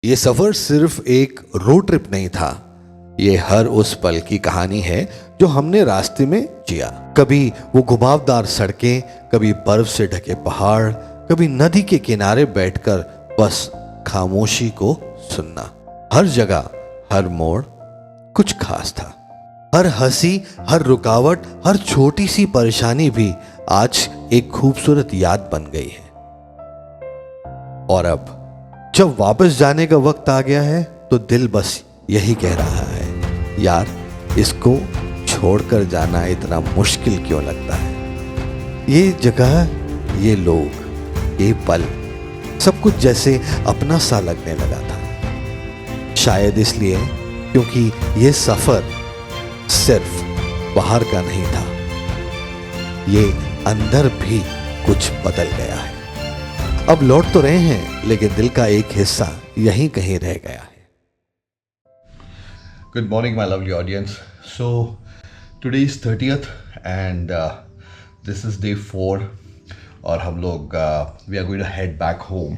ये सफर सिर्फ एक रोड ट्रिप नहीं था, ये हर उस पल की कहानी है जो हमने रास्ते में जिया। कभी वो घुमावदार सड़कें, कभी बर्फ से ढके पहाड़, कभी नदी के किनारे बैठकर बस खामोशी को सुनना। हर जगह, हर मोड़ कुछ खास था। हर हंसी, हर रुकावट, हर छोटी सी परेशानी भी आज एक खूबसूरत याद बन गई है। और अब जब वापस जाने का वक्त आ गया है तो दिल बस यही कह रहा है, यार इसको छोड़कर जाना इतना मुश्किल क्यों लगता है। ये जगह, ये लोग, ये पल, सब कुछ जैसे अपना सा लगने लगा था। शायद इसलिए क्योंकि ये सफर सिर्फ बाहर का नहीं था, ये अंदर भी कुछ बदल गया है। अब लौट तो रहे हैं लेकिन दिल का एक हिस्सा यहीं कहीं रह गया है। Good morning, my lovely audience. So today is 30th and this is day 4 और हम लोग we are going to head back home.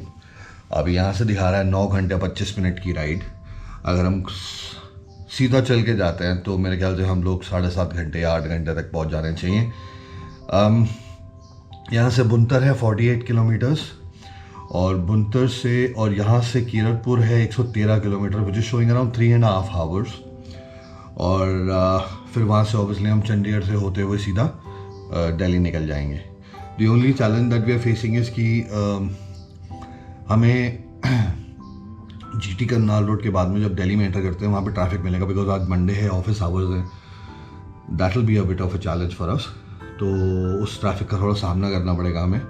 अभी यहाँ से दिखा रहा है 9 घंटे 25 मिनट की राइड। अगर हम सीधा चल के जाते हैं तो मेरे ख्याल से हम लोग 7.5 घंटे या 8 घंटे तक पहुँच जाने चाहिए। यहाँ से बुनतर है 48 किलोमीटर्स और बुनतर से और यहाँ से कीरतपुर है 113 kilometre, which is showing around 3.5 hours. और फिर वहाँ से ऑब्वियसली हम चंडीगढ़ से होते हुए सीधा दिल्ली निकल जाएंगे। The only challenge that we are facing is कि हमें जीटी करनाल रोड के बाद में जब दिल्ली में एंटर करते हैं वहाँ पे ट्रैफिक मिलेगा, बिकॉज आज मंडे है, ऑफिस आवर्स है। That will be a bit of a challenge for us. तो उस ट्रैफिक का थोड़ा सामना करना पड़ेगा हमें,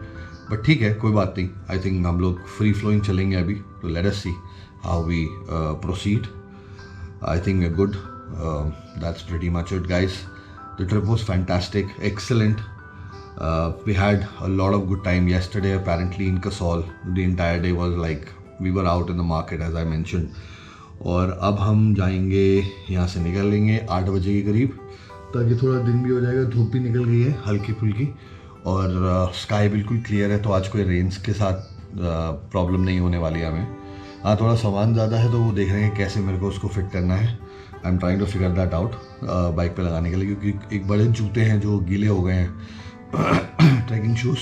बट ठीक है, कोई बात नहीं। आई थिंक हम लोग फ्री फ्लोइंग चलेंगे अभी, तो let us see how we proceed. I think we are good. That's pretty much it, guys. The trip was fantastic, excellent. We had a lot of good time yesterday apparently in Kasol. The entire day was like we were out in the market as I mentioned. और अब हम जाएंगे, यहाँ से निकलेंगे 8 बजे के करीब, ताकि थोड़ा दिन भी हो जाएगा। धूप भी निकल गई है हल्की फुल्की और स्काई बिल्कुल क्लियर है, तो आज कोई रेंज के साथ प्रॉब्लम नहीं होने वाली है हमें। हाँ, थोड़ा सामान ज़्यादा है तो वो देख रहे हैं कैसे मेरे को उसको फिट करना है। I am trying to figure that out bike पे लगाने के लिए, क्योंकि एक बड़े जूते हैं जो गीले हो गए हैं ट्रैकिंग शूज़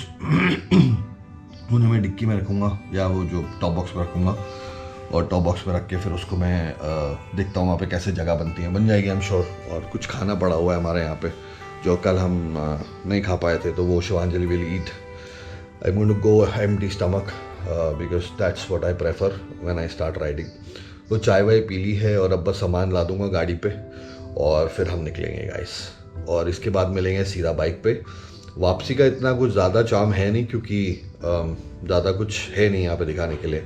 उन्हें मैं डिक्की में रखूँगा या वो जो टॉप बॉक्स पर रखूँगा, और टॉप बॉक्स पर रख के फिर उसको मैं देखता हूँ वहाँ पे कैसे जगह बनती है। बन जाएगी आई एम श्योर। और कुछ खाना पड़ा हुआ है हमारे यहाँ पे जो कल हम नहीं खा पाए थे, तो वो Shivanjali will eat. I am going to go empty stomach because that's what I prefer when I start riding. तो चाय वाय पी ली है और अब बस सामान ला दूंगा गाड़ी पे और फिर हम निकलेंगे गाइस। और इसके बाद मिलेंगे सीधा बाइक पे। वापसी का इतना कुछ ज़्यादा चार्म है नहीं, क्योंकि ज़्यादा कुछ है नहीं यहाँ पे दिखाने के लिए।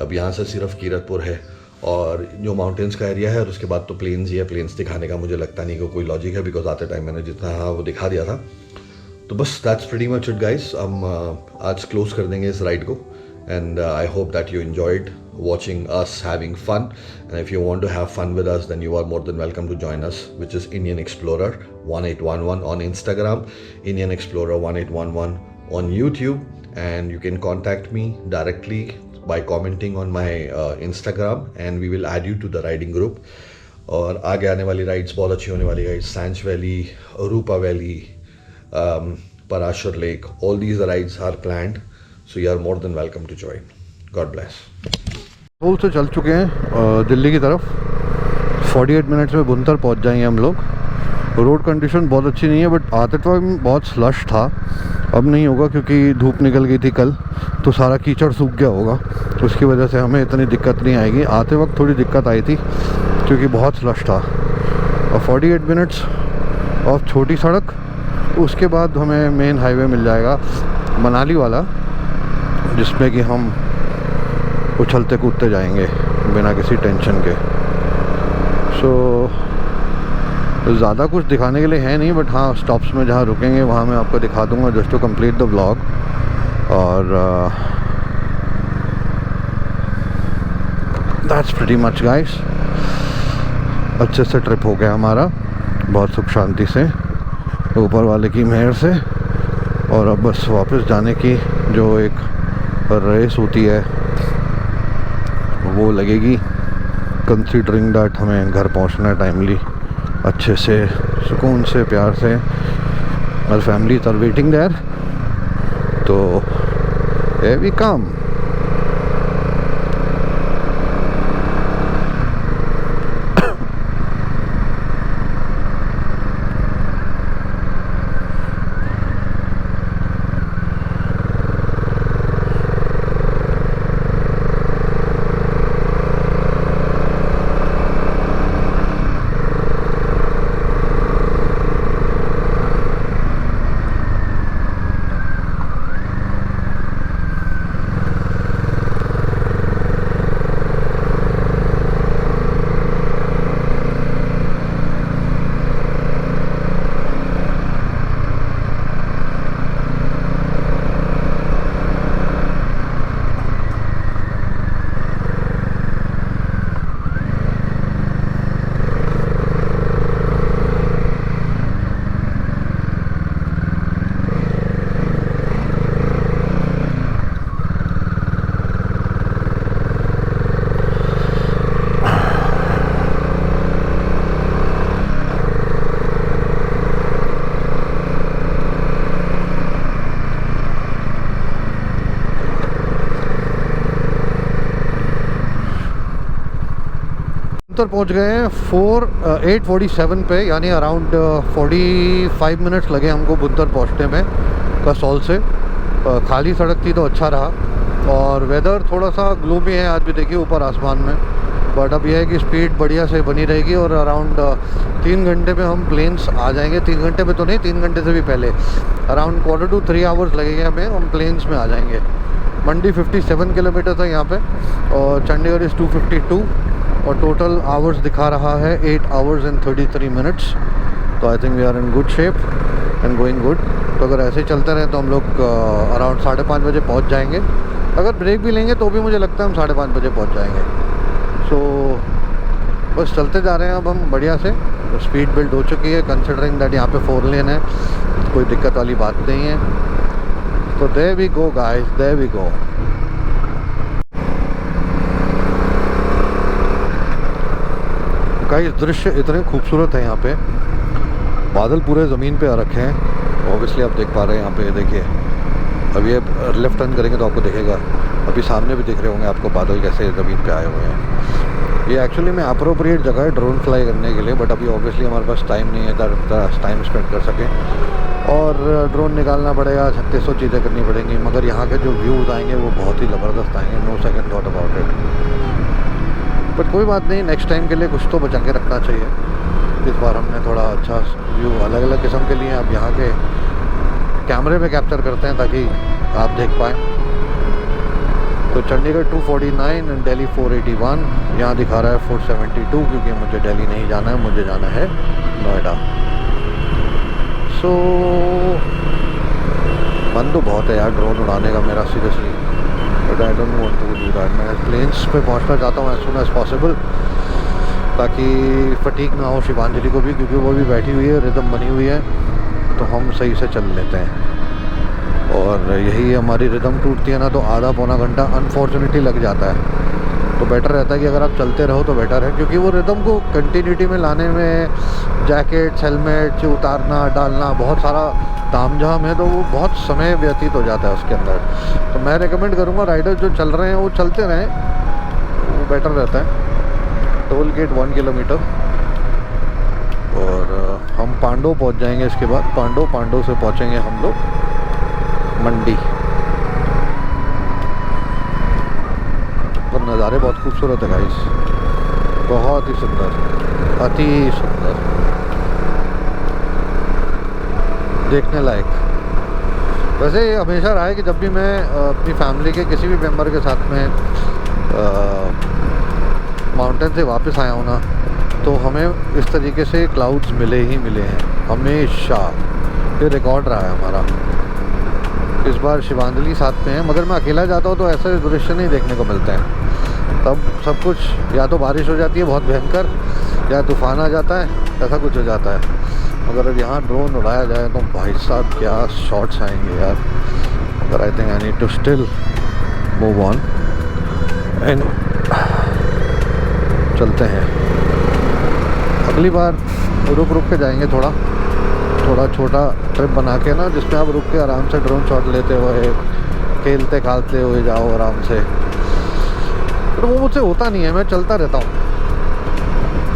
अब यहाँ से सिर्फ कीरतपुर है और जो माउंटेन्स का एरिया है, और उसके बाद तो प्लेन्स ही है। प्लेन्स दिखाने का मुझे लगता नहीं कि कोई लॉजिक है, बिकॉज आते टाइम मैंने जितना हाँ वो दिखा दिया था। तो बस that's pretty much it guys. हम आज क्लोज कर देंगे इस राइड को। And I hope that you enjoyed watching us having fun. And if you want to have fun with us, then you are more than welcome to join us, which is Indian Explorer 1811 on Instagram, Indian Explorer 1811 on YouTube. And you can contact me directly by commenting on my Instagram, and we will add you to the riding group. और आगे आने वाली rides बहुत अच्छी होने वाली है। सांच valley, Rupa valley, Parashar Lake, all these rides are planned. So you are more than welcome to join. God bless. पुल से चल चुके हैं दिल्ली की तरफ। 48 मिनट्स में बुनतर पहुंच जाएंगे हम लोग। रोड कंडीशन बहुत अच्छी नहीं है, बट आते टाइम बहुत स्लश था। अब नहीं होगा क्योंकि धूप निकल गई थी कल, तो सारा कीचड़ सूख गया होगा, तो उसकी वजह से हमें इतनी दिक्कत नहीं आएगी। आते वक्त थोड़ी दिक्कत आई थी क्योंकि बहुत स्लश था। और 48 मिनट्स ऑफ छोटी सड़क, उसके बाद हमें मेन हाईवे मिल जाएगा मनाली वाला, जिसमें कि हम उछलते कूदते जाएंगे बिना किसी टेंशन के। सो ज़्यादा कुछ दिखाने के लिए है नहीं, बट हाँ स्टॉप्स में जहाँ रुकेंगे वहाँ मैं आपको दिखा दूँगा, just to complete the vlog. और दैट्स प्रीटी मच गाइस। अच्छे से ट्रिप हो गया हमारा, बहुत सुख शांति से, ऊपर वाले की मेहर से। और अब बस वापस जाने की जो एक रेस होती है वो लगेगी, कंसीडरिंग दैट हमें घर पहुंचना है टाइमली, अच्छे से, सुकून से, प्यार से। और फैमिली आर वेटिंग देयर, तो वी कम। उत्तर पहुंच गए हैं 8:47 पे, यानी अराउंड 45 मिनट्स लगे हमको बुद्धर पहुंचने में कसौल से। खाली सड़क थी तो अच्छा रहा, और वेदर थोड़ा सा ग्लूमी है आज भी, देखिए ऊपर आसमान में। बट अब यह है कि स्पीड बढ़िया से बनी रहेगी, और अराउंड 3 घंटे में हम प्लेन्स आ जाएंगे। 3 घंटे में तो नहीं, 3 घंटे से भी पहले, अराउंड 2.25 to 3 आवर्स लगेंगे हमें, हम प्लेन्स में आ जाएंगे। मंडी 57 किलोमीटर था यहाँ पे, और चंडीगढ़ इज़ 252, और टोटल आवर्स दिखा रहा है 8 hours and 33 minutes। तो I think we are in good shape and going good. तो अगर ऐसे ही चलते रहे तो हम लोग अराउंड 5:30 बजे पहुँच जाएंगे। अगर ब्रेक भी लेंगे तो भी मुझे लगता है हम 5:30 बजे पहुँच जाएंगे। सो बस चलते जा रहे हैं अब हम बढ़िया से। स्पीड बिल्ड हो चुकी है, कंसिडरिंग दैट यहाँ पे 4 लेन है, कोई दिक्कत वाली बात नहीं है। तो there we go guys, there we go. Guys दृश्य इतने खूबसूरत है यहाँ पे, बादल पूरे ज़मीन पे आ रखे हैं। ऑब्वियसली आप देख पा रहे हैं यहाँ पे, देखिए अब ये लेफ़्ट टर्न करेंगे तो आपको दिखेगा, अभी सामने भी दिख रहे होंगे आपको बादल कैसे ज़मीन पे आए हुए हैं। ये एक्चुअली में अप्रोप्रिएट जगह है ड्रोन फ्लाई करने के लिए, बट अभी ऑब्वियसली हमारे पास टाइम नहीं है टाइम स्पेंड कर सकें, और ड्रोन निकालना पड़ेगा, 3600 चीज़ें करनी पड़ेंगी। मगर यहाँ के जो व्यूज़ आएंगे वो बहुत ही ज़बरदस्त आएंगे, no second thought about it. But कोई बात नहीं, नेक्स्ट टाइम के लिए कुछ तो बचा के रखना चाहिए। इस बार हमने थोड़ा अच्छा व्यू अलग अलग किस्म के लिए अब यहाँ के कैमरे में कैप्चर करते हैं ताकि आप देख पाएँ। तो चंडीगढ़ 249 एंड दिल्ली 481, यहाँ दिखा रहा है 472, क्योंकि मुझे दिल्ली नहीं जाना है, मुझे जाना है नोएडा। सो मन तो बहुत है यार ड्रोन उड़ाने का मेरा, seriously, but I don't want to do that. मैं प्लेन्स पे पहुंचना चाहता हूँ एज सून एज पॉसिबल, ताकि फटीक ना हो शिवांजलि को भी, क्योंकि वो भी बैठी हुई है, रिदम बनी हुई है, तो हम सही से चल लेते हैं। और यही हमारी रिदम टूटती है ना तो आधा पौना घंटा अनफॉर्चुनेटली लग जाता है। तो बेटर रहता है कि अगर आप चलते रहो तो बेटर है, क्योंकि वो रिदम को कंटिन्यूटी में लाने में जैकेट्स, हेलमेट उतारना डालना बहुत सारा तामझाम है, तो वो बहुत समय व्यतीत हो जाता है उसके अंदर। तो मैं रेकमेंड करूँगा राइडर्स जो चल रहे हैं वो चलते रहें, वो बेटर रहता है। टोल गेट 1 किलोमीटर, और हम पांडव पहुंच जाएंगे। इसके बाद पांडव से पहुंचेंगे हम लोग मंडी। तो नज़ारे बहुत खूबसूरत है गाइस, बहुत ही सुंदर, अति सुंदर, देखने लायक। वैसे ये हमेशा रहा है कि जब भी मैं अपनी फैमिली के किसी भी मेम्बर के साथ में माउंटेन से वापस आया हूँ ना, तो हमें इस तरीके से क्लाउड्स मिले ही मिले हैं हमेशा। ये रिकॉर्ड रहा है हमारा। इस बार शिवांजलि साथ में है, मगर मैं अकेला जाता हूँ तो ऐसे दृश्य नहीं देखने को मिलते हैं। तब सब कुछ या तो बारिश हो जाती है बहुत भयंकर, या तूफान आ जाता है, ऐसा कुछ हो जाता है। मगर अब यहाँ ड्रोन उड़ाया जाए तो भाई साहब क्या शॉट्स आएंगे यार। मगर I think I need to still move on and चलते हैं। अगली बार रुक रुक के जाएंगे, थोड़ा छोटा ट्रिप बना के ना, जिसमें आप रुक के आराम से ड्रोन शॉट लेते हुए, खेलते खालते हुए जाओ आराम से। पर वो मुझसे होता नहीं है, मैं चलता रहता हूँ,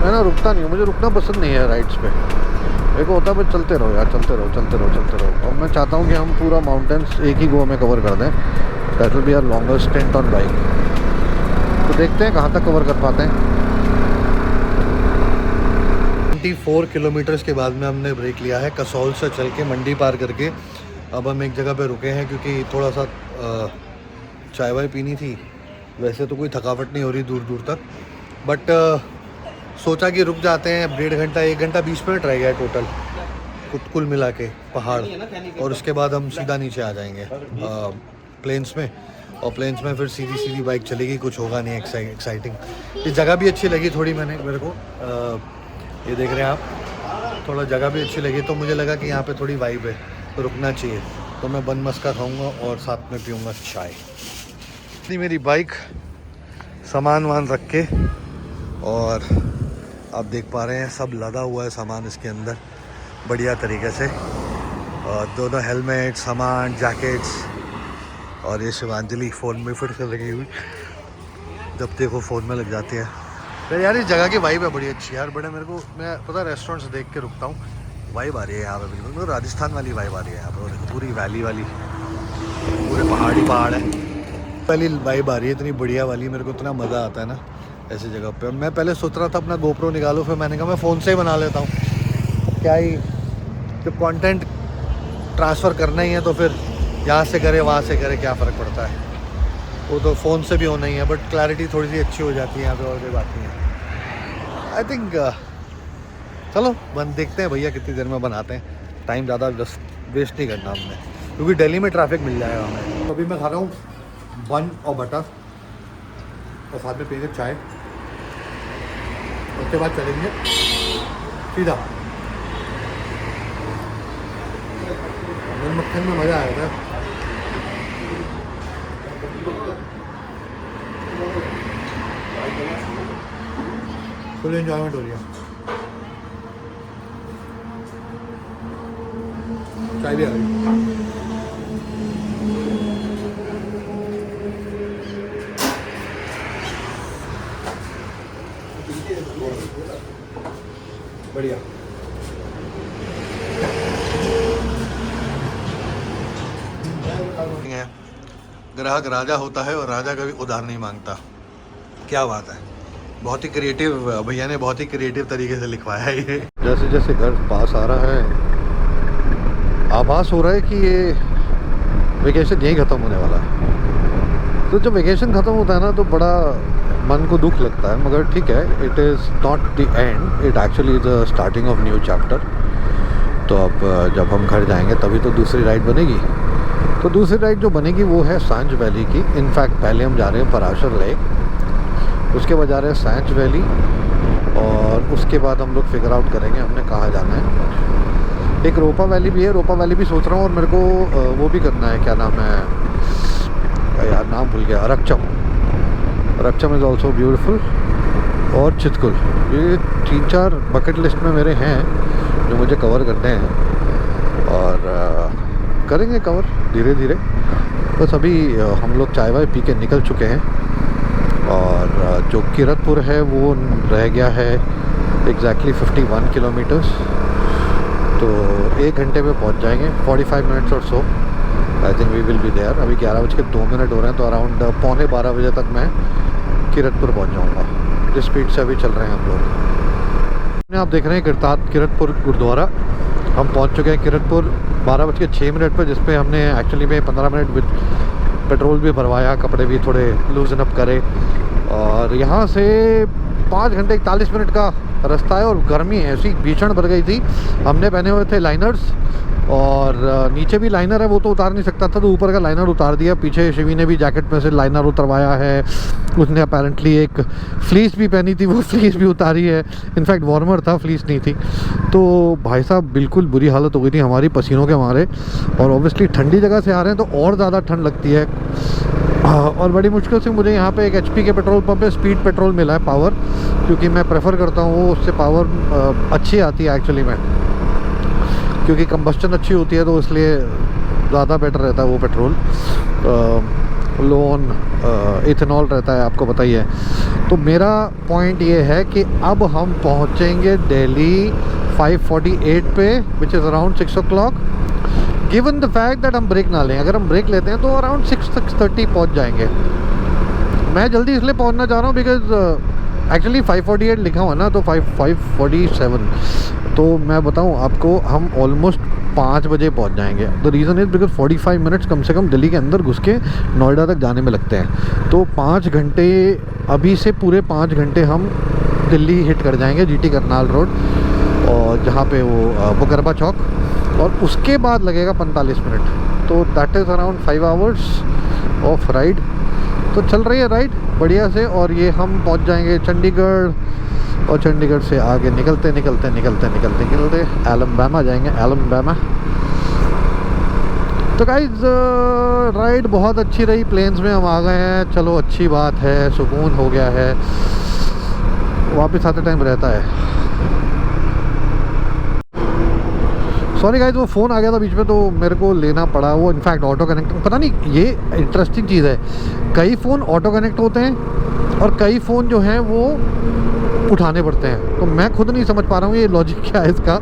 मैं ना रुकता नहीं हूँ, मुझे रुकना पसंद नहीं है राइड्स पे। मेरे को होता है बस चलते रहो यार, चलते रहो। और मैं चाहता हूँ कि हम पूरा माउंटेन्स एक ही गो में कवर कर दें। That will be our longest stint on bike. तो देखते हैं कहाँ तक कवर कर पाते हैं। 24 किलोमीटर्स के बाद में हमने ब्रेक लिया है, कसौल से चल के मंडी पार करके। अब हम एक जगह पे रुके हैं क्योंकि थोड़ा सा चाय वाय पीनी थी। वैसे तो कोई थकावट नहीं हो रही दूर दूर तक, बट सोचा कि रुक जाते हैं। 1.5 घंटा 1 घंटा 20 मिनट रह गया टोटल कुल मिला के पहाड़, और उसके बाद हम सीधा नीचे आ जाएंगे प्लेन्स में। और प्लेन्स में फिर सीधी बाइक चलेगी, कुछ होगा नहीं एक्साइटिंग। ये जगह भी अच्छी लगी थोड़ी, मेरे को ये देख रहे हैं आप, थोड़ा जगह भी अच्छी लगी, तो मुझे लगा कि यहाँ पे थोड़ी वाइब है तो रुकना चाहिए। तो मैं बन मस्का खाऊंगा और साथ में पीऊँगा चाय। इतनी मेरी बाइक सामान वान रख के, और आप देख पा रहे हैं सब लदा हुआ है सामान इसके अंदर बढ़िया तरीके से। और दोनों हेलमेट, सामान, जैकेट्स, और ये शिवांजलि फ़ोन में फिर से लगी हुई, जब देखो फ़ोन में लग जाती है। फिर यार इस जगह की वाइब है बड़ी अच्छी यार, बड़े मेरे को, मैं पता रेस्टोरेंट से देख के रुकता हूँ, वाइब आ रही है यहाँ पे बिल्कुल, मेरे राजस्थान वाली वाइब आ रही है यहाँ पर। देखो पूरी वैली वाली, पूरे पहाड़ है, पहली वाइब आ रही है इतनी बढ़िया वाली। मेरे को इतना मज़ा आता है ना ऐसी जगह पे। मैं पहले सोच रहा था अपना गोप्रो निकालो, फिर मैंने कहा मैं फ़ोन से ही बना लेता हूँ, क्या ही, जब कंटेंट ट्रांसफ़र करना ही है तो फिर यहाँ से करे वहाँ से करे, क्या फ़र्क पड़ता है। वो तो फ़ोन से भी होना ही है, बट क्लैरिटी थोड़ी सी अच्छी हो जाती है यहाँ पे, और कोई बात नहीं है। आई थिंक चलो देखते हैं भैया कितनी देर में बनाते हैं। टाइम ज़्यादा वेस्ट नहीं करना हमने, क्योंकि दिल्ली में ट्रैफिक मिल जाएगा हमें। तो अभी मैं खा रहा हूँ बन और बटर, और साथ में पिएंगे चाय, उसके बाद चलेंगे सीधा। मक्खन में मज़ा आया था। फुल एंजॉयमेंट हो रही है। चाय भी आ गई। बढ़िया। ग्राहक राजा होता है और राजा कभी उधार नहीं मांगता। क्या बात है, बहुत ही क्रिएटिव, भैया ने बहुत ही क्रिएटिव तरीके से लिखवाया है ये। जैसे जैसे घर पास आ रहा है, आभास हो रहा है कि ये वेकेशन यहीं ख़त्म होने वाला है। तो जब वेकेशन ख़त्म होता है ना तो बड़ा मन को दुख लगता है, मगर ठीक है, it is not the end, it actually is the starting of new chapter. तो अब जब हम घर जाएंगे तभी तो दूसरी राइड बनेगी। तो दूसरी राइड जो बनेगी वो है सांझ वैली की। इनफैक्ट पहले हम जा रहे हैं पराशर लेक, उसके बाद जा रहे हैं सांझ वैली, और उसके बाद हम लोग फिगर आउट करेंगे हमने कहाँ जाना है। एक रोपा वैली भी है, रोपा वैली भी सोच रहा हूँ, और मेरे को वो भी करना है, क्या नाम है यार, नाम भूल गया, रक्षम इज़ ऑल्सो ब्यूटीफुल, और चितकुल। ये 3-4 बकेट लिस्ट में मेरे हैं जो मुझे कवर करने हैं, और करेंगे कवर धीरे धीरे। बस अभी हम लोग चाय वाय पी के निकल चुके हैं, और जो किरतपुर है वो रह गया है एग्जैक्टली 51 किलोमीटर्स। तो 1 घंटे में पहुंच जाएंगे, 45 मिनट्स और so I think we will be there. अभी 11:02 हो रहे हैं, तो अराउंड 11:45 बजे तक मैं किरतपुर पहुंच जाऊंगा, जिस स्पीड से अभी चल रहे हैं हम लोग। आप देख रहे हैं किरतपुर गुरुद्वारा। हम पहुंच चुके हैं किरतपुर 12:06 पर, जिसपे हमने एक्चुअली में 15 मिनट विद पेट्रोल भी भरवाया, कपड़े भी थोड़े लूजन अप करे। और यहाँ से 5 घंटे 41 मिनट का रास्ता है, और गर्मी ऐसी भीषण बढ़ गई थी। हमने पहने हुए थे लाइनर्स, और नीचे भी लाइनर है, वो तो उतार नहीं सकता था, तो ऊपर का लाइनर उतार दिया। पीछे शिवी ने भी जैकेट में से लाइनर उतरवाया है, उसने अपेरेंटली एक फ्लीस भी पहनी थी, वो फ्लीस भी उतारी है। इनफैक्ट वार्मर था, फ्लीस नहीं थी। तो भाई साहब बिल्कुल बुरी हालत हो गई थी हमारी पसीनों के मारे, और ऑब्वियसली ठंडी जगह से आ रहे हैं तो और ज़्यादा ठंड लगती है। और बड़ी मुश्किल से मुझे यहाँ पे एक HP के पेट्रोल पंप पे स्पीड पेट्रोल मिला है, पावर, क्योंकि मैं प्रेफर करता हूँ वो, उससे पावर अच्छी आती है एक्चुअली में, क्योंकि कंबस्टन अच्छी होती है तो इसलिए ज़्यादा बेटर रहता है वो पेट्रोल। लो ऑन इथेनॉल रहता है, आपको पता ही है। तो मेरा पॉइंट ये है कि अब हम पहुँचेंगे दिल्ली 5:48 पे, which is around 6 o'clock, given the fact that हम ब्रेक ना लें। अगर हम ब्रेक लेते हैं तो अराउंड 6:30 पहुँच जाएंगे। मैं जल्दी इसलिए पहुँचना चाह रहा हूँ बिकॉज एक्चुअली 5:48 लिखा हुआ ना, तो 5:47, तो मैं बताऊँ आपको, हम ऑलमोस्ट 5 बजे पहुँच जाएंगे। The reason is because 45 minutes कम से कम दिल्ली के अंदर घुस के नोएडा तक जाने में लगते हैं। तो 5 घंटे, अभी से पूरे 5 घंटे हम दिल्ली हिट कर जाएंगे, GT करनाल रोड, और जहाँ पे वो मुकरबा चौक, और उसके बाद लगेगा 45 मिनट। तो that is around 5 hours of ride. तो चल रही है राइड बढ़िया से, और ये हम पहुंच जाएंगे चंडीगढ़, और चंडीगढ़ से आगे निकलते एलम्बामा जाएंगे, एलम्बामा। तो गाइज राइड बहुत अच्छी रही, प्लेन्स में हम आ गए हैं, चलो अच्छी बात है, सुकून हो गया है। वापस आते टाइम रहता है। सॉरी गाइज, वो फ़ोन आ गया था बीच में तो मेरे को लेना पड़ा। वो इनफैक्ट ऑटो कनेक्ट, पता नहीं, ये इंटरेस्टिंग चीज़ है, कई फ़ोन ऑटो कनेक्ट होते हैं और कई फ़ोन जो हैं वो उठाने पड़ते हैं। तो मैं खुद नहीं समझ पा रहा हूँ ये लॉजिक क्या है इसका।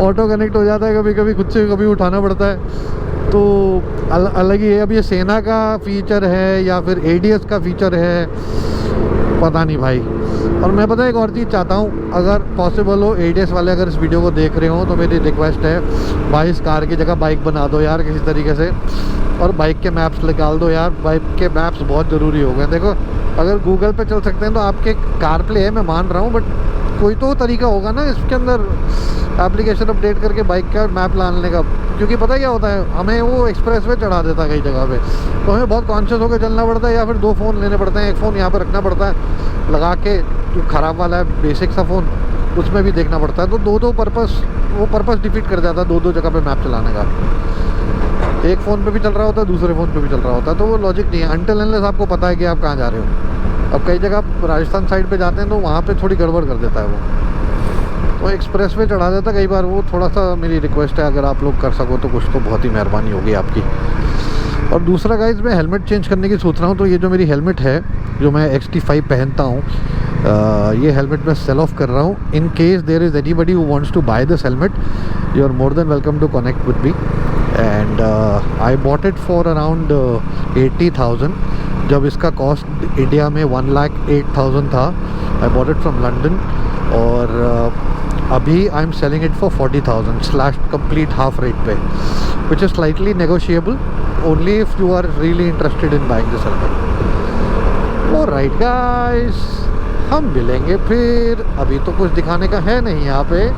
ऑटो कनेक्ट हो जाता है कभी कभी, खुद से कभी उठाना पड़ता है, तो अलग ही है। अब ये सेना का फ़ीचर है या फिर ADS का फ़ीचर है, पता नहीं भाई। और मैं पता है एक और चीज़ चाहता हूँ, अगर पॉसिबल हो ADS वाले अगर इस वीडियो को देख रहे हो तो मेरी रिक्वेस्ट है, भाई इस कार की जगह बाइक बना दो यार किसी तरीके से, और बाइक के मैप्स निकाल दो यार। बाइक के मैप्स बहुत ज़रूरी हो गए। देखो, अगर गूगल पे चल सकते हैं तो आपके कार प्ले है, मैं मान रहा हूँ, बट कोई तो तरीका होगा ना इसके अंदर एप्लीकेशन अपडेट करके बाइक का मैप लाने का। क्योंकि पता क्या होता है, हमें वो एक्सप्रेस वे चढ़ा देता है कई जगह पे, तो हमें बहुत कॉन्शियस होकर चलना पड़ता है, या फिर 2 फ़ोन लेने पड़ते हैं। एक फ़ोन यहाँ पर रखना पड़ता है लगा के, जो ख़राब वाला है बेसिक सा फ़ोन, उसमें भी देखना पड़ता है। तो दो पर्पस डिफीट कर जाता है 2 जगह पे मैप चलाने का। एक फ़ोन पे भी चल रहा होता है, दूसरे फ़ोन पे भी चल रहा होता है, तो वो लॉजिक नहीं है अनटिल अनलेस आपको पता है कि आप कहाँ जा रहे हो। अब कई जगह राजस्थान साइड पे जाते हैं तो वहाँ पे थोड़ी गड़बड़ कर देता है वो एक्सप्रेस वे चढ़ा देता कई बार। वो थोड़ा सा मेरी रिक्वेस्ट है, अगर आप लोग कर सको तो कुछ तो बहुत ही मेहरबानी होगी आपकी। और दूसरा गाइज, मैं हेलमेट चेंज करने की सोच रहा हूँ। तो ये जो मेरी हेलमेट है, जो मैं XT5 पहनता हूँ, ये हेलमेट मैं सेल ऑफ कर रहा हूँ। In case there is anybody who wants to buy this helmet, you are more than welcome to connect with me. And I bought it for around 80,000। जब इसका कॉस्ट इंडिया में 1,08,000 था, I bought it from London, और अभी I am selling it for 40,000 slash complete half rate पे, which is slightly negotiable only if you are really interested in buying this helmet. Alright guys, हम मिलेंगे फिर। अभी तो कुछ दिखाने का है नहीं यहाँ पे,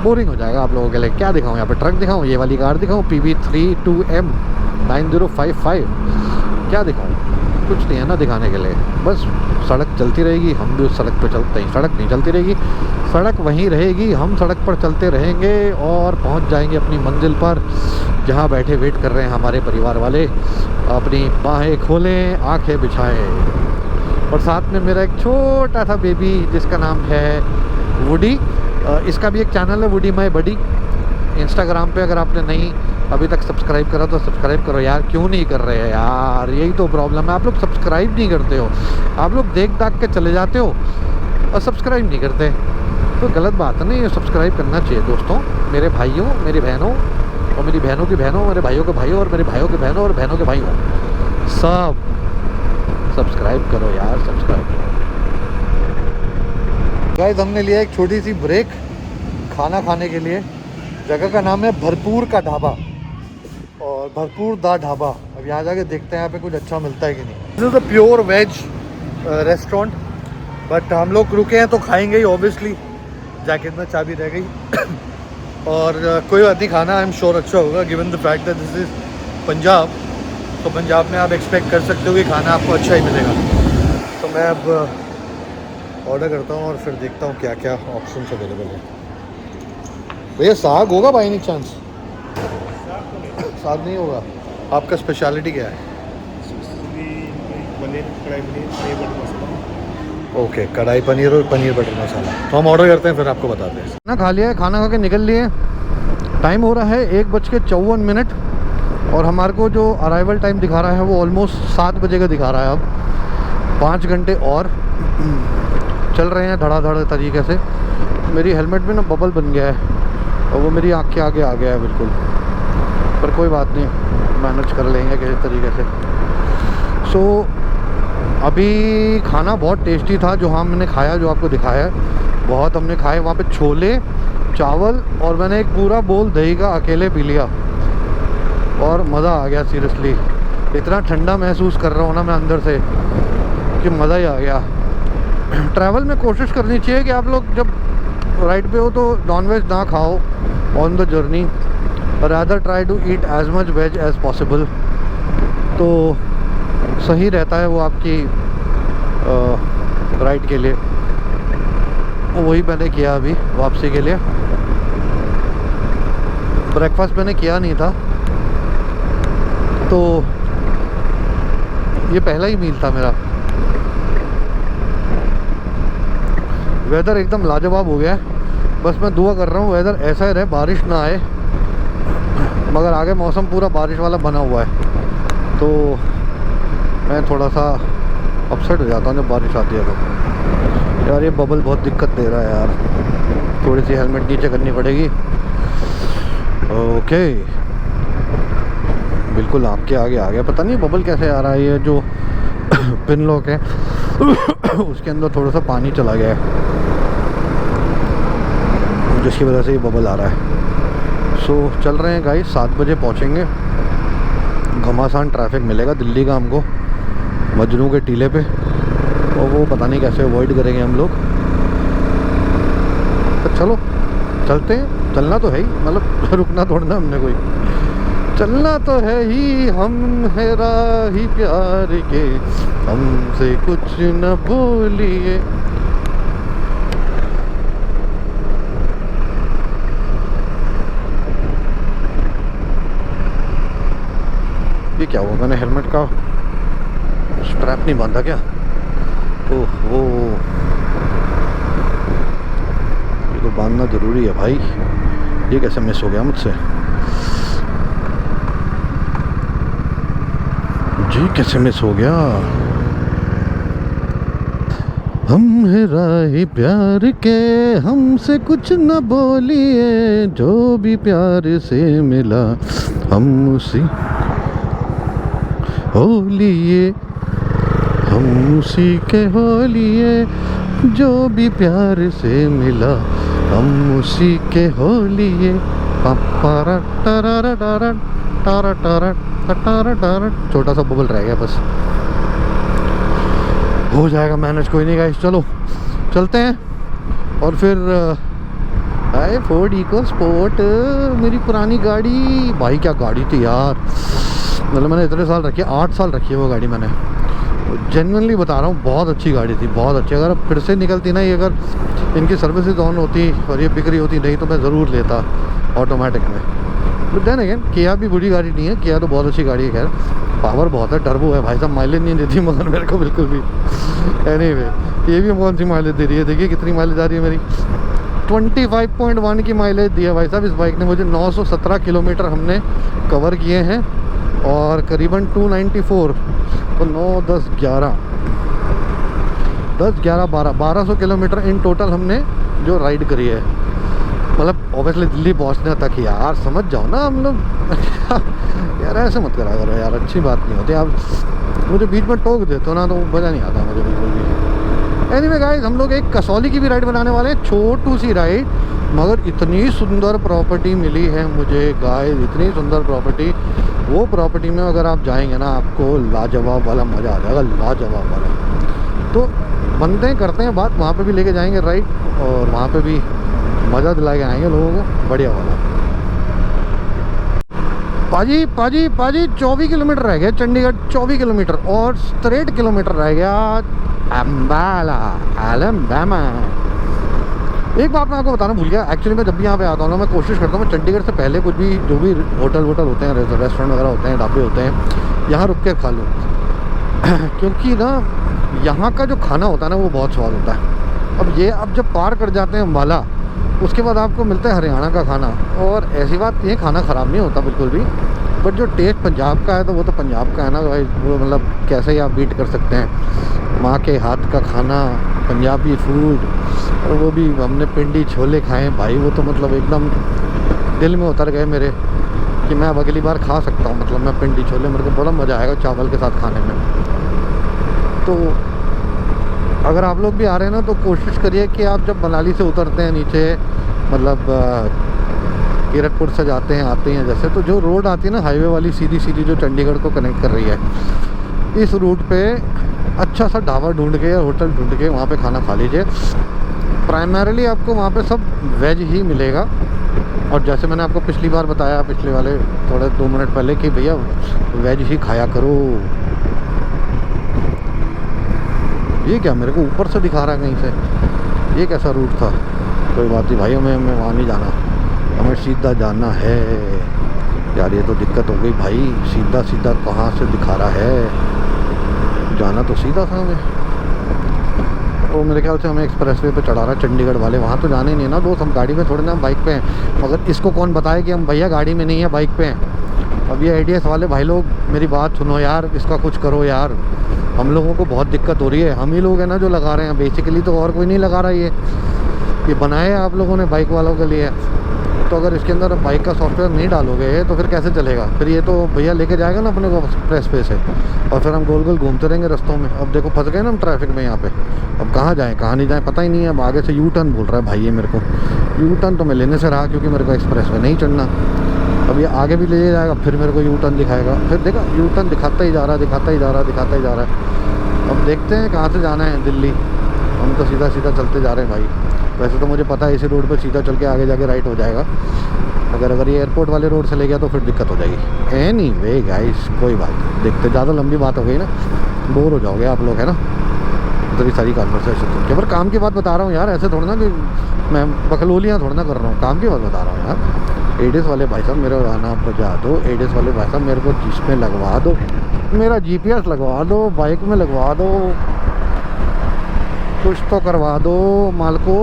बोरिंग हो जाएगा आप लोगों के लिए। क्या दिखाऊँ यहाँ पे? ट्रक दिखाऊँ, ये वाली कार दिखाऊँ, PB32M 9055, क्या दिखाऊँ? कुछ नहीं है ना दिखाने के लिए। बस सड़क चलती रहेगी, हम भी उस सड़क पे चलते हैं। सड़क नहीं चलती रहेगी, सड़क वहीं रहेगी, हम सड़क पर चलते रहेंगे और पहुंच जाएंगे अपनी मंजिल पर, जहां बैठे वेट कर रहे हैं हमारे परिवार वाले। अपनी बाहें खोलें, आंखें बिछाएं, और साथ में मेरा एक छोटा सा बेबी जिसका नाम है वुडी। इसका भी एक चैनल है, वुडी माई बडी, इंस्टाग्राम पे। अगर आपने नहीं अभी तक सब्सक्राइब करा तो सब्सक्राइब करो यार। क्यों नहीं कर रहे हैं यार? यही तो प्रॉब्लम है, आप लोग सब्सक्राइब नहीं करते हो। आप लोग देख दाख के चले जाते हो और सब्सक्राइब नहीं करते, तो गलत बात है। नहीं, सब्सक्राइब करना चाहिए दोस्तों, मेरे भाइयों, मेरी बहनों, और मेरी बहनों की बहनों, मेरे भाइयों के भाइयों, और मेरे भाइयों के बहनों, और बहनों के भाइयों, सब सब्सक्राइब करो यार, सब्सक्राइब करो। गाइस, हमने लिया एक छोटी सी ब्रेक खाना खाने के लिए। जगह का नाम है भरपूर का ढाबा, और भरपूर दा ढाबा। अब यहाँ जाके देखते हैं यहाँ पे कुछ अच्छा मिलता है कि नहीं। This is a pure veg restaurant, but हम लोग रुके हैं तो खाएंगे ही ऑब्वियसली। जैकेट में चाबी रह गई और कोई बात नहीं, खाना आई एम श्योर अच्छा होगा given the fact that this is Punjab. तो पंजाब में आप एक्सपेक्ट कर सकते हो कि खाना आपको अच्छा ही मिलेगा। तो मैं अब ऑर्डर करता हूँ और फिर देखता हूँ क्या क्या ऑप्शन अवेलेबल है। भैया साग होगा बाई एनी चांस? साग नहीं होगा? आपका स्पेशलिटी क्या है? पनीर कढ़ाई पनीर बटर मसाला। ओके, कढ़ाई पनीर और पनीर बटर मसाला। तो हम ऑर्डर करते हैं, फिर आपको बताते हैं। खाना खा लिया है, खाना खा के निकल लिए। टाइम हो रहा है 1:54 और हमारे को जो अराइवल टाइम दिखा रहा है वो ऑलमोस्ट 7 बजे का दिखा रहा है। अब 5 घंटे और चल रहे हैं धड़ाधड़ तरीके से। मेरी हेलमेट में ना बबल बन गया है और वो मेरी आँख के आगे आ गया है बिल्कुल, पर कोई बात नहीं, मैनेज कर लेंगे किसी तरीके से। सो अभी खाना बहुत टेस्टी था जो मैंने खाया, जो आपको दिखाया है। बहुत हमने खाए वहाँ पे छोले चावल, और मैंने एक पूरा बोल दही का अकेले पी लिया और मज़ा आ गया। सीरियसली इतना ठंडा महसूस कर रहा हूँ ना मैं अंदर से कि मज़ा ही आ गया। ट्रैवल में कोशिश करनी चाहिए कि आप लोग जब राइड पे हो तो नॉनवेज ना खाओ on the journey, rather try to eat as much veg as possible, तो सही रहता है वो आपकी राइड के लिए। वही मैंने किया अभी वापसी के लिए। ब्रेकफास्ट मैंने किया नहीं था, तो ये पहला ही मील था मेरा। वेदर एकदम लाजवाब हो गया है। बस मैं दुआ कर रहा हूँ वेदर ऐसा ही रहे, बारिश ना आए, मगर आगे मौसम पूरा बारिश वाला बना हुआ है। तो मैं थोड़ा सा अपसेट हो जाता हूँ जब बारिश आती है तो। यार ये बबल बहुत दिक्कत दे रहा है यार, थोड़ी सी हेलमेट नीचे करनी पड़ेगी। ओके, बिल्कुल आपके आगे आ गया। पता नहीं बबल कैसे आ रहा है। ये जो पिन लॉक है उसके अंदर थोड़ा सा पानी चला गया है, जिसकी वजह से ये बबल आ रहा है। सो चल रहे हैं गाइस, 7 बजे पहुँचेंगे। घमासान ट्रैफिक मिलेगा दिल्ली का हमको मजनू के टीले पे, और वो पता नहीं कैसे अवॉइड करेंगे हम लोग। तो चलो चलते हैं, चलना तो है ही, मतलब रुकना थोड़ा ना हमने कोई, चलना तो है ही। हम है राही प्यार के, हमसे कुछ न बोलिए। ये क्या हुआ, मैंने हेलमेट का स्ट्रैप नहीं बांधा क्या? ओह वो ये तो बांधना ज़रूरी है भाई। ये कैसे मिस हो गया मुझसे जी, कैसे मिस हो गया? हम है राही प्यार के, हमसे कुछ न बोलिए, जो भी प्यार से मिला हम उसी हो लिए, हम उसी के हो लिए, जो भी प्यार से मिला हम उसी के हो लिए। पारा टारा टारा टारा टारा टारा टारा। छोटा सा बबल रह गया बस, हो जाएगा मैनेज, कोई नहीं गाइस। चलो चलते हैं। और फिर आए फोर्ड इको स्पोर्ट, मेरी पुरानी गाड़ी भाई, क्या गाड़ी थी यार। मतलब मैंने इतने साल रखी है, 8 साल रखी है वो गाड़ी मैंने। जेन्युइनली बता रहा हूँ, बहुत अच्छी गाड़ी थी, बहुत अच्छी। अगर अब फिर से निकलती ना ये, अगर इनकी सर्विसेज ऑन होती और ये बिक्री होती नहीं तो मैं ज़रूर लेता ऑटोमेटिक में। बट देन अगेन किया भी बुरी गाड़ी नहीं है, किया तो बहुत अच्छी गाड़ी है। खैर पावर बहुत है, टर्बो है भाई साहब, माइलेज नहीं देती मगर मेरे को बिल्कुल भी। एनीवे ये भी कौन सी माइलेज दे रही है, देखिए कितनी माइलेज आ रही है मेरी। 25.1 की माइलेज दी है भाई साहब इस बाइक ने मुझे। 917 किलोमीटर हमने कवर किए हैं और करीबन 294, तो 9, 10, 11, 1200 किलोमीटर इन टोटल हमने जो राइड करी है। मतलब ऑब्वियसली दिल्ली पहुंचने तक यार, समझ जाओ ना हम लोग। यार ऐसे मत करा करो यार, अच्छी बात नहीं होती। आप मुझे बीच में टोक देते हो ना तो मज़ा नहीं आता मुझे बिल्कुल भी। एनीवे गाइस, हम लोग एक कसौली की भी राइड बनाने वाले हैं, छोटू सी राइड, मगर इतनी सुंदर प्रॉपर्टी मिली है मुझे गाइस, इतनी सुंदर प्रॉपर्टी। वो प्रॉपर्टी में अगर आप जाएंगे ना, आपको लाजवाब वाला मज़ा आ जाएगा, लाजवाब वाला। तो बनते हैं, करते हैं बात, वहाँ पे भी लेके जाएंगे राइड और वहाँ पे भी मज़ा दिला के आएंगे लोगों को, बढ़िया वाला। पाजी 24 किलोमीटर रह गया चंडीगढ़, 24 किलोमीटर और 63 किलोमीटर रह गया अम्बाला, अलabama। एक बात मैं आपको बताना भूल गया, एक्चुअली मैं जब भी यहाँ पे आता हूँ ना, मैं कोशिश करता हूँ मैं चंडीगढ़ से पहले कुछ भी जो भी होटल होते हैं, रेस्टोरेंट वगैरह होते हैं, ढाबे होते हैं, यहाँ रुक के खा लूँ। क्योंकि ना यहाँ का जो खाना होता है ना वो बहुत स्वाद होता है। अब ये आप जब पार कर जाते हैं अम्बाला, उसके बाद आपको मिलता है हरियाणा का खाना। और ऐसी बात नहीं है, खाना ख़राब नहीं होता बिल्कुल भी, बट जो टेस्ट पंजाब का है तो वो तो पंजाब का है ना भाई। वो मतलब कैसे ही आप बीट कर सकते हैं माँ के हाथ का खाना, पंजाबी फूड, और वो भी हमने पिंडी छोले खाए भाई। वो तो मतलब एकदम दिल में उतर गए मेरे कि मैं अब अगली बार खा सकता हूँ। मतलब मैं पिंडी छोले, मेरे को बड़ा मज़ा आएगा चावल के साथ खाने में। तो अगर आप लोग भी आ रहे हैं ना तो कोशिश करिए कि आप जब मनाली से उतरते हैं नीचे, मतलब कीरतपुर से जाते हैं आते हैं जैसे, तो जो रोड आती है ना हाईवे वाली सीधी सीधी जो चंडीगढ़ को कनेक्ट कर रही है, इस रूट पे अच्छा सा ढाबा ढूंढ के या होटल ढूंढ के वहाँ पे खाना खा लीजिए। प्राइमरीली आपको वहाँ पे सब वेज ही मिलेगा। और जैसे मैंने आपको पिछली बार बताया, पिछले वाले थोड़े 2 मिनट पहले, कि भैया वेज ही खाया करो। ये क्या मेरे को ऊपर से दिखा रहा है कहीं से, ये कैसा रूट था? कोई बात नहीं भाई, हमें वहाँ नहीं जाना, हमें सीधा जाना है। यार ये तो दिक्कत हो गई भाई, सीधा सीधा कहाँ से दिखा रहा है? जाना तो सीधा था हमें। तो मेरे ख्याल से हमें एक्सप्रेसवे पे चढ़ा रहा है चंडीगढ़ वाले। वहाँ तो जाने ही नहीं ना दोस्त, हम गाड़ी में थोड़े ना, बाइक पे हैं। मगर इसको कौन बताए कि हम भैया गाड़ी में नहीं है, बाइक पे हैं। अब ये ADS वाले भाई लोग मेरी बात सुनो यार, इसका कुछ करो यार। हम लोगों को बहुत दिक्कत हो रही है, हम ही लोग हैं ना जो लगा रहे हैं बेसिकली, तो और कोई नहीं लगा रहा। ये बनाए आप लोगों ने बाइक वालों के लिए। तो अगर इसके अंदर बाइक का सॉफ्टवेयर नहीं डालोगे तो फिर कैसे चलेगा? फिर ये तो भैया लेके जाएगा ना अपने को एक्सप्रेसवे से, और फिर हम गोल गोल घूमते रहेंगे रस्तों में। अब देखो फंस गए ना हम ट्रैफिक में यहाँ पे। अब कहाँ जाएँ कहाँ नहीं जाएँ पता ही नहीं है। अब आगे से यू टर्न बोल रहा है भाई ये मेरे को। यू टर्न तो मैं लेने से रहा क्योंकि मेरे को एक्सप्रेसवे नहीं चढ़ना। अब ये आगे भी ले जाएगा, फिर मेरे को यू टर्न दिखाएगा। फिर देखा यू टर्न दिखाता ही जा रहा है, दिखाता ही जा रहा है, दिखाता ही जा रहा है। अब देखते हैं कहाँ से जाना है। दिल्ली हम तो सीधा सीधा चलते जा रहे हैं भाई। वैसे तो मुझे पता है इसी रोड पे सीधा चल के आगे जाके राइट हो जाएगा, मगर अगर ये एयरपोर्ट वाले रोड से ले गया तो फिर दिक्कत हो जाएगी। एनीवे गाइस कोई बात नहीं, देखते। ज़्यादा लंबी बात हो गई ना, बोर हो जाओगे आप लोग, है ना। इतनी सारी कन्वर्सेशन तो केवल काम की बात बता रहा हूँ यार, ऐसे थोड़ा ना कि मैं बकलोलियाँ थोड़ा ना कर रहा हूँ, काम की बात बता रहा हूँ यार। ADS वाले भाई साहब मेरा गाना बजा दो, ADS वाले भाई साहब मेरे को जिसमें लगवा दो, मेरा GPS लगवा दो, बाइक में लगवा दो, कुछ तो करवा दो मालको।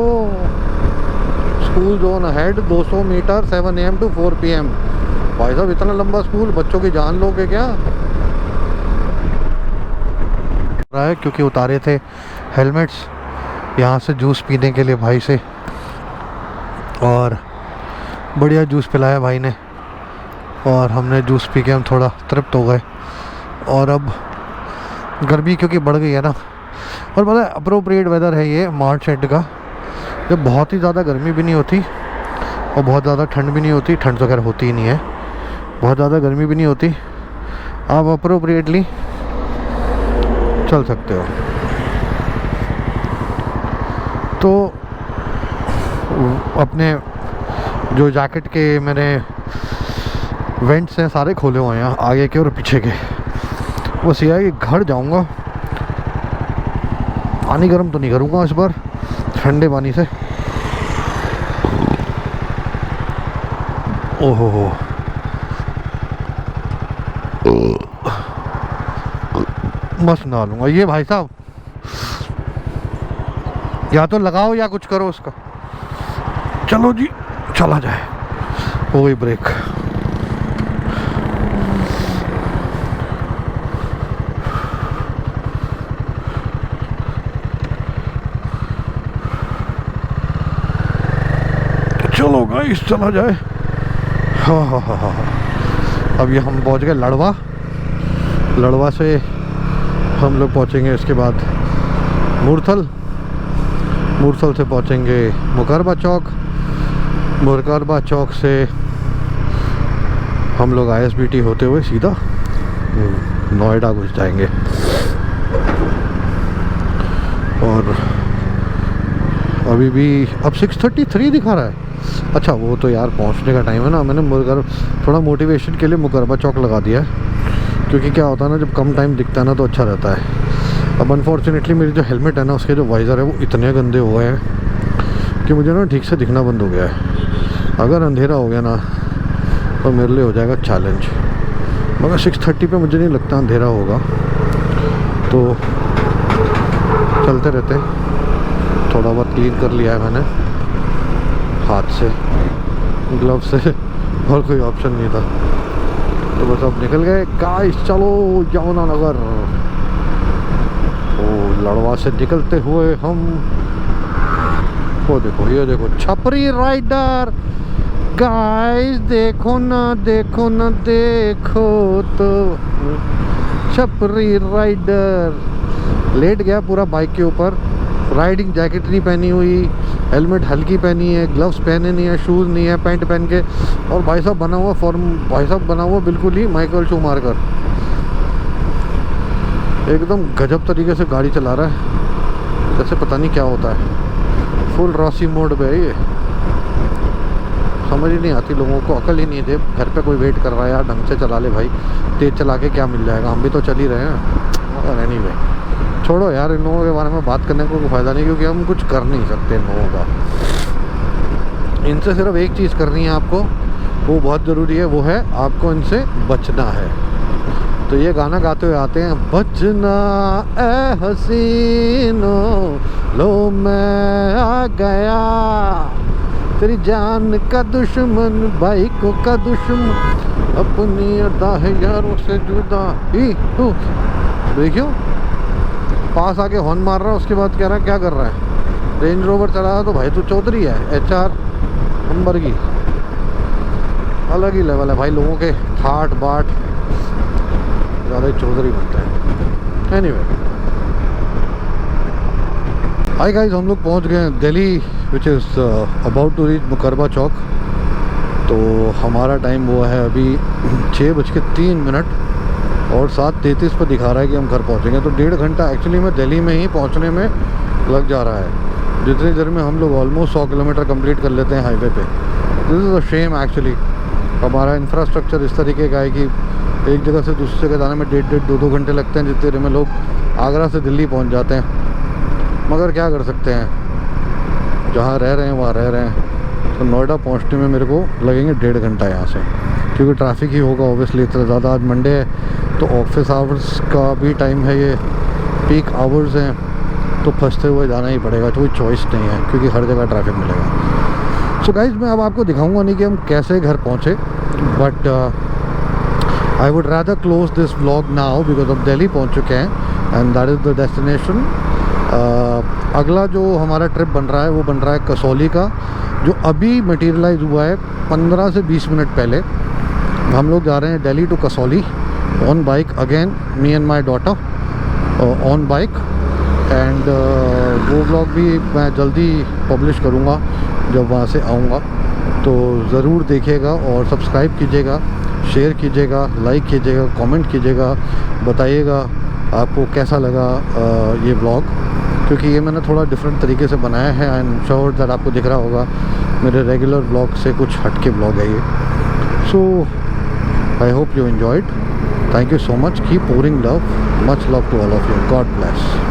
School zone head 200 metre 7 AM to 4 PM। भाई साहब इतना लंबा स्कूल, बच्चों की जान लोगे क्या? रहा है क्योंकि उतारे थे हेलमेट्स यहाँ से जूस पीने के लिए भाई से, और बढ़िया जूस पिलाया भाई ने, और हमने जूस पी के हम थोड़ा तृप्त हो गए। और अब गर्मी क्योंकि बढ़ गई है ना, और पता है अप्रोप्रिएट वेदर है ये मार्च एंड का, जब बहुत ही ज़्यादा गर्मी भी नहीं होती और बहुत ज़्यादा ठंड भी नहीं होती। ठंड तो खैर होती ही नहीं है, बहुत ज़्यादा गर्मी भी नहीं होती। आप अप्रोप्रिएटली चल सकते हो। तो अपने जो जैकेट के मैंने वेंट्स हैं सारे खोले हुए हैं आगे के और पीछे के। बस ये है कि घर जाऊंगा, पानी गर्म तो नहीं करूँगा इस बार, ठंडे पानी से। ओहो हो, बस नहा लूँगा। ये भाई साहब या तो लगाओ या कुछ करो उसका। चलो जी चला जाए, हो गई ब्रेक। चलो गाइस चला जाए। हाँ। अब ये हम पहुंच गए लड़वा। लड़वा से हम लोग पहुंचेंगे इसके बाद मुरथल। मुरथल से पहुंचेंगे मुकरबा चौक। मुकरबा चौक से हम लोग ISBT होते हुए सीधा नोएडा घुस जाएंगे। और अभी भी अब 6:33 दिखा रहा है। अच्छा वो तो यार पहुंचने का टाइम है ना। मैंने थोड़ा मोटिवेशन के लिए मुकरबा चौक लगा दिया है, क्योंकि क्या होता है ना जब कम टाइम दिखता है ना तो अच्छा रहता है। अब अनफॉर्चुनेटली मेरी जो हेलमेट है ना उसके जो वाइज़र है वो इतने गंदे हो गए हैं कि मुझे ना ठीक से दिखना बंद हो गया है। अगर अंधेरा हो गया ना तो मेरे लिए हो जाएगा चैलेंज। मगर 6:30 पे मुझे नहीं लगता अंधेरा होगा। तो चलते रहते। थोड़ा बहुत क्लीन कर लिया है मैंने हाथ से, ग्लव से, और कोई ऑप्शन नहीं था। तो बस अब निकल गए गाइस, चलो यमुनानगर। ओ लड़वा से निकलते हुए हम, वो देखो, ये देखो छपरी राइडर गाइस, देखो ना देखो ना देखो तो छपरी राइडर। लेट गया पूरा बाइक के ऊपर, राइडिंग जैकेट नहीं पहनी हुई, हेलमेट हल्की पहनी है, ग्लव्स पहने नहीं है, शूज़ नहीं है, पैंट पहन के, और भाई साहब बना हुआ भाई साहब बना हुआ बिल्कुल ही माइकल शूमाकर। एकदम गजब तरीके से गाड़ी चला रहा है, जैसे पता नहीं क्या होता है। फुल रॉसी मोड पे है ये। समझ ही नहीं आती लोगों को, अकल ही नहीं है। घर पे कोई वेट कर रहा है यार, ढंग से चला ले भाई, तेज़ चला के क्या मिल जाएगा, हम भी तो चल ही रहे हैं। और एनीवे छोड़ो यार, इन लोगों के बारे में बात करने को कोई फ़ायदा नहीं, क्योंकि हम कुछ कर नहीं सकते इन लोगों का। इनसे सिर्फ एक चीज़ करनी है आपको, वो बहुत ज़रूरी है, वो है आपको इनसे बचना है। तो ये गाना गाते हुए आते हैं, बचना ए हसीनो लो मैं आ गया, तेरी जान का दुश्मन बाइकों का दुश्मन, अपनी अदा है यारों से जुदा ही हूँ। देखियो पास आके हॉर्न मार रहा है, उसके बाद कह रहा है क्या कर रहा है, रेंज रोवर चला रहा, तो भाई तू चौधरी है, HR नंबर की। अलग ही लेवल है भाई, लोगों के ठाट बाट ज़्यादा ही चौधरी बनते हैं। एनीवे हाय गाइस, हम लोग पहुंच गए हैं Delhi, which is about to reach Mukarba Chowk. तो हमारा टाइम हुआ है अभी 6:03 और 7:33 पर दिखा रहा है कि हम घर पहुंचेंगे। तो 1.5 घंटा एक्चुअली में दिल्ली में ही पहुंचने में लग जा रहा है, जितनी देर में हम लोग ऑलमोस्ट 100 किलोमीटर कंप्लीट कर लेते हैं हाईवे पे। This is a shame actually. हमारा इंफ्रास्ट्रक्चर इस तरीके का है कि एक जगह से दूसरी जगह जाने में 1.5-2 घंटे लगते हैं, जितने देर में लोग आगरा से दिल्ली पहुंच जाते हैं। मगर क्या कर सकते हैं, जहाँ रह रहे हैं वहाँ रह रहे हैं। तो नोएडा पहुंचने में मेरे को लगेंगे 1.5 घंटा यहाँ से, क्योंकि ट्रैफिक ही होगा ओबियसली इतना ज़्यादा। आज मंडे है तो ऑफिस आवर्स का भी टाइम है, ये पीक आवर्स हैं, तो फंसते हुए जाना ही पड़ेगा, कोई चॉइस नहीं है, क्योंकि हर जगह ट्रैफिक मिलेगा। सो गाइज, मैं अब आपको दिखाऊंगा नहीं कि हम कैसे घर पहुँचे, but I would rather close this vlog now because अब दिल्ली पहुँच चुके हैं and that is the destination. अगला जो हमारा ट्रिप बन रहा है वो बन रहा है कसौली का, जो अभी मटीरियलाइज हुआ है 15 से 20 मिनट पहले। हम लोग जा रहे हैं Delhi to Kasauli on bike, again me and my daughter on bike. And वो व्लॉग भी मैं जल्दी पब्लिश करूँगा जब वहाँ से आऊँगा। तो ज़रूर देखिएगा और सब्सक्राइब कीजिएगा, शेयर कीजिएगा, लाइक कीजिएगा, कमेंट कीजिएगा, बताइएगा आपको कैसा लगा ये व्लॉग, क्योंकि ये मैंने थोड़ा डिफरेंट तरीके से बनाया है। आई एम श्योर दैट आपको दिख रहा होगा मेरे रेगुलर व्लॉग से कुछ हटके व्लॉग है ये। So I hope you enjoyed. Thank you so much, keep pouring love, much love to all of you, God bless.